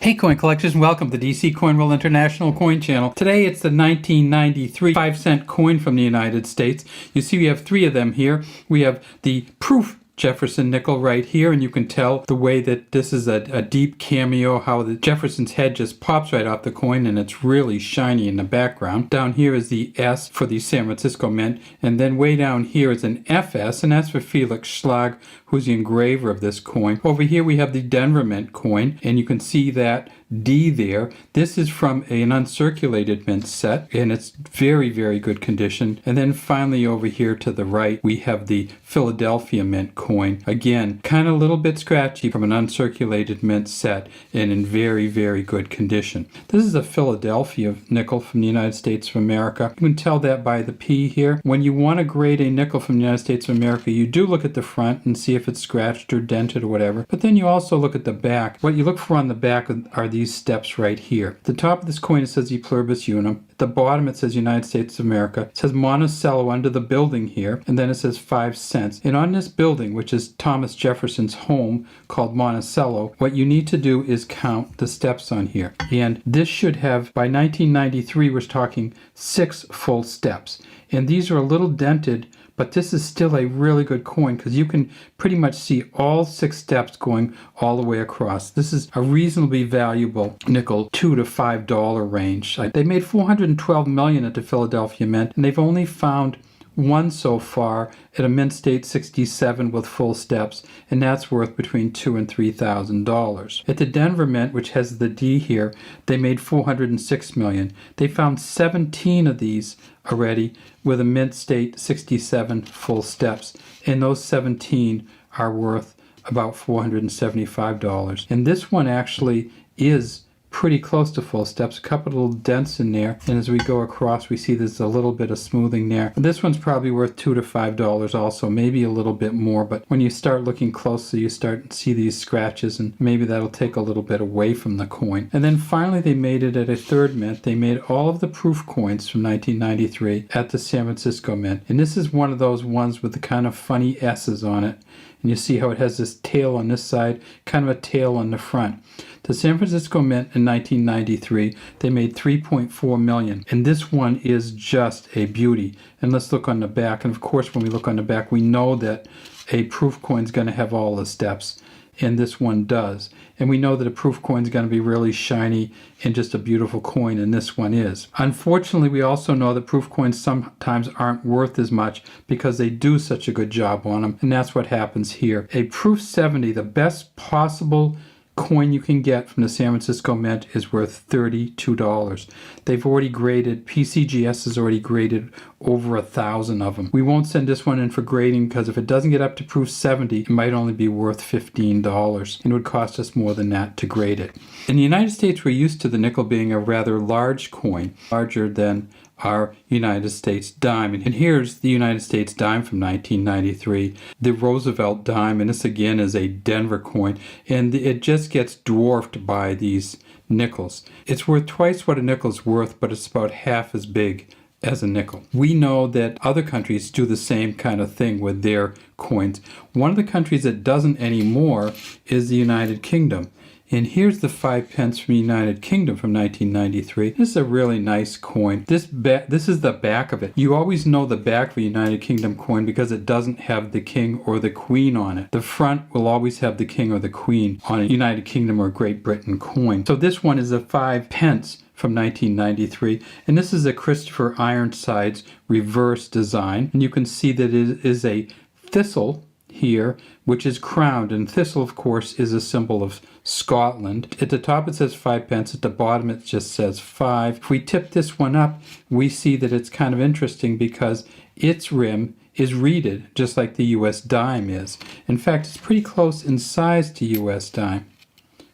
Hey coin collectors, and welcome to the DC Coin World International Coin Channel. Today it's the 1993 5-cent coin from the United States. You see we have three of them here. We have the proof Jefferson nickel right here, and you can tell the way that this is a deep cameo, how the Jefferson's head just pops right off the coin and it's really shiny in the background. Down here is the S for the San Francisco Mint, and then way down here is an FS, and that's for Felix Schlag, who's the engraver of this coin. Over here we have the Denver Mint coin, and you can see that D there. This is from an uncirculated mint set, and it's very, very good condition. And then finally over here to the right, we have the Philadelphia Mint coin. Again, kind of a little bit scratchy from an uncirculated mint set, and in very, very good condition. This is a Philadelphia nickel from the United States of America. You can tell that by the P here. When you want to grade a nickel from the United States of America, you do look at the front and see if it's scratched or dented or whatever. But then you also look at the back. What you look for on the back are these steps right here. At the top of this coin it says E Pluribus Unum. At the bottom it says United States of America. It says Monticello under the building here, and then it says 5 cents. And on this building, which is Thomas Jefferson's home called Monticello, what you need to do is count the steps on here. And this should have, by 1993 we're talking 6 full steps. And these are a little dented, but this is still a really good coin because you can pretty much see all 6 steps going all the way across. This is a reasonably valuable nickel, $2 to $5 range. They made $412 million at the Philadelphia Mint, and they've only found one so far at a Mint State 67 with full steps, and that's worth between $2,000 and $3,000. At the Denver Mint, which has the D here, they made $406 million. They found 17 of these already with a Mint State 67 full steps, and those 17 are worth about $475. And this one actually is pretty close to full steps, a couple of little dents in there, and as we go across we see there's a little bit of smoothing there. And this one's probably worth $2 to $5 also, maybe a little bit more, but when you start looking closely you start to see these scratches, and maybe that'll take a little bit away from the coin. And then finally they made it at a third mint. They made all of the proof coins from 1993 at the San Francisco Mint, and this is one of those ones with the kind of funny S's on it, and you see how it has this tail on this side, kind of a tail on the front. The San Francisco Mint in 1993, they made $3.4 million, and this one is just a beauty. And let's look on the back, and of course when we look on the back we know that a proof coin is going to have all the steps, and this one does. And we know that a proof coin is going to be really shiny and just a beautiful coin, and this one is. Unfortunately, we also know that proof coins sometimes aren't worth as much because they do such a good job on them, and that's what happens here. A proof 70, the best possible coin you can get from the San Francisco Mint, is worth $32. They've already graded, PCGS has already graded over 1,000 of them. We won't send this one in for grading because if it doesn't get up to proof 70, it might only be worth $15, and it would cost us more than that to grade it. In the United States, we're used to the nickel being a rather large coin, larger than our United States dime. And here's the United States dime from 1993, the Roosevelt dime, and this again is a Denver coin, and it just gets dwarfed by these nickels. It's worth twice what a nickel's worth, but it's about half as big as a nickel. We know that other countries do the same kind of thing with their coins. One of the countries that doesn't anymore is the United Kingdom. And here's the 5 pence from the United Kingdom from 1993. This is a really nice coin. This is the back of it. You always know the back of a United Kingdom coin because it doesn't have the king or the queen on it. The front will always have the king or the queen on a United Kingdom or Great Britain coin. So this one is a 5 pence from 1993, and this is a Christopher Ironsides reverse design. And you can see that it is a thistle here, which is crowned, and thistle of course is a symbol of Scotland. At the top it says 5 pence, at the bottom it just says 5. If we tip this one up, we see that it's kind of interesting because its rim is reeded just like the US dime is. In fact, it's pretty close in size to US dime.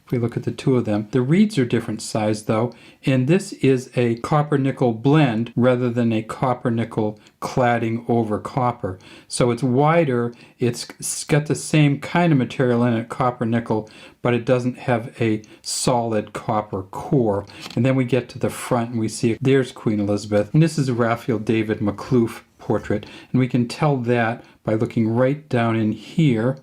If we look at the two of them, the reeds are different size though, and this is a copper nickel blend rather than a copper nickel cladding over copper. So it's wider, it's got the same kind of material in it, copper nickel, but it doesn't have a solid copper core. And then we get to the front and we see there's Queen Elizabeth, and this is a Raphael David McLoof portrait, and we can tell that by looking right down in here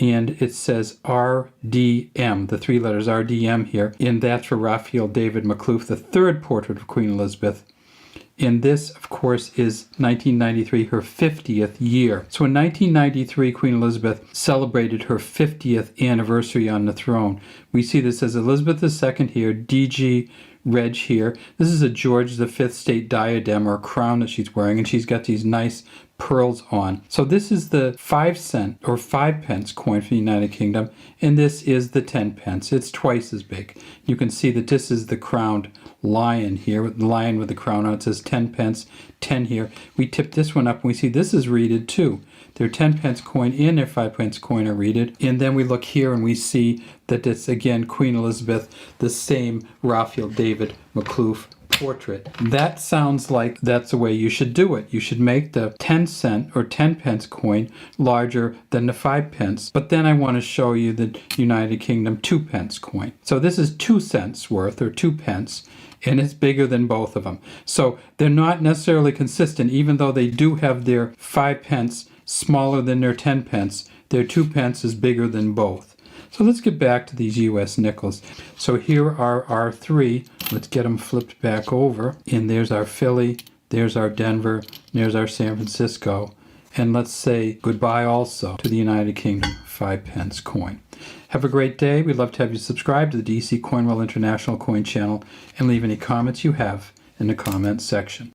and it says RDM, the three letters RDM here, and that's for Raphael David Makhlouf, the third portrait of Queen Elizabeth. And this, of course, is 1993, her 50th year. So in 1993, Queen Elizabeth celebrated her 50th anniversary on the throne. We see this as Elizabeth II here, DG Reg here. This is a George V state diadem or crown that she's wearing, and she's got these nice pearls on. So this is the 5-cent or 5-pence coin for the United Kingdom, and this is the 10-pence. It's twice as big. You can see that this is the crowned lion here, the lion with the crown on it. It says 10-pence, 10 here. We tip this one up and we see this is reeded too. Their 10-pence coin and their 5-pence coin are reeded. And then we look here and we see that it's again Queen Elizabeth, the same Raphael David Makhlouf portrait. That sounds like that's the way you should do it. You should make the 10-cent or 10-pence coin larger than the 5-pence. But then I want to show you the United Kingdom 2-pence coin. So this is 2 cents worth or 2 pence, and it's bigger than both of them. So they're not necessarily consistent, even though they do have their 5-pence smaller than their 10-pence. Their 2-pence is bigger than both. So let's get back to these U.S. nickels. So here are our 3. Let's get them flipped back over. And there's our Philly, there's our Denver, there's our San Francisco. And let's say goodbye also to the United Kingdom 5-pence coin. Have a great day. We'd love to have you subscribe to the DC Coinwell International Coin channel and leave any comments you have in the comments section.